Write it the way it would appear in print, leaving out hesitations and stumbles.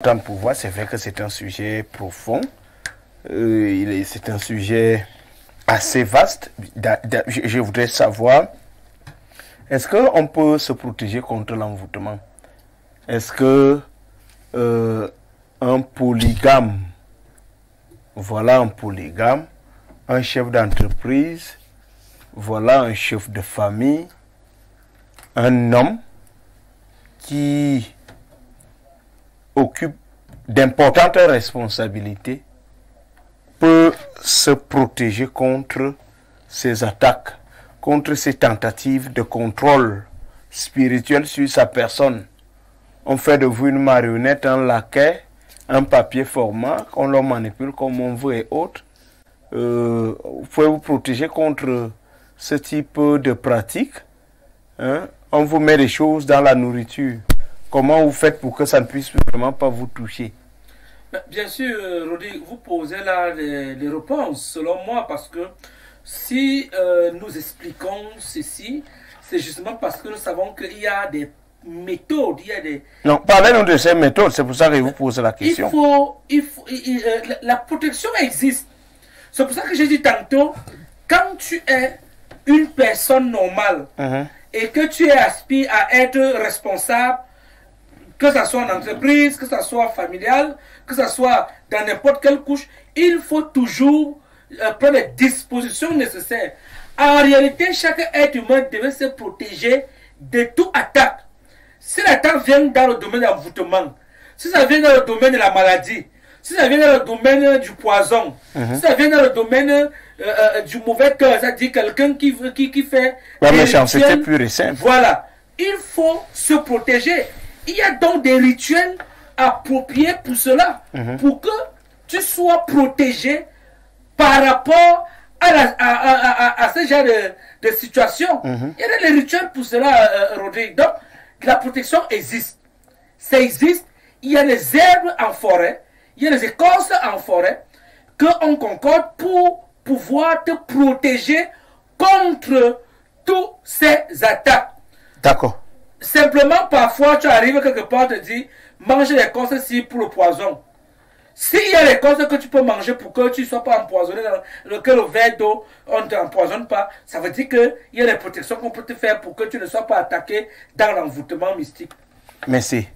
Temps de pouvoir, c'est vrai que c'est un sujet profond, c'est un sujet assez vaste. Je voudrais savoir, est-ce qu'on peut se protéger contre l'envoûtement? Est-ce que un polygame, voilà un polygame, un chef d'entreprise, voilà un chef de famille, un homme qui occupe d'importantes responsabilités peut se protéger contre ces attaques, contre ces tentatives de contrôle spirituel sur sa personne. On fait de vous une marionnette, un laquais, un papier format, on le manipule comme on veut et autres. Vous pouvez vous protéger contre ce type de pratique. Hein? On vous met des choses dans la nourriture. Comment vous faites pour que ça ne puisse vraiment pas vous toucher? Bien sûr, Rodi, vous posez là les réponses, selon moi, parce que si nous expliquons ceci, c'est justement parce que nous savons qu'il y a des méthodes, il y a des... Non, parlez-nous de ces méthodes, c'est pour ça que je vous pose la question. La protection existe. C'est pour ça que j'ai dit tantôt, quand tu es une personne normale et que tu aspires à être responsable, que ce soit en entreprise, que ce soit familial, que ce soit dans n'importe quelle couche, il faut toujours prendre les dispositions nécessaires. En réalité, chaque être humain devait se protéger de toute attaque. Si l'attaque vient dans le domaine de l'envoûtement, si ça vient dans le domaine de la maladie, si ça vient dans le domaine du poison, si ça vient dans le domaine du mauvais cœur, c'est-à-dire quelqu'un qui fait... La méchanceté pure et simple. Voilà. Il faut se protéger. Il y a donc des rituels appropriés pour cela, pour que tu sois protégé par rapport à ce genre de situation. Il y a des rituels pour cela, Rodrigue. Donc, la protection existe. Ça existe. Il y a les herbes en forêt, il y a les écorces en forêt qu'on concorde pour pouvoir te protéger contre toutes ces attaques. D'accord. Simplement, parfois, tu arrives quelque part, te dis, mange l'écorce-ci pour le poison. S'il y a l'écorce que tu peux manger pour que tu ne sois pas empoisonné, que le verre d'eau, on ne t'empoisonne pas, ça veut dire qu'il y a des protections qu'on peut te faire pour que tu ne sois pas attaqué dans l'envoûtement mystique. Merci.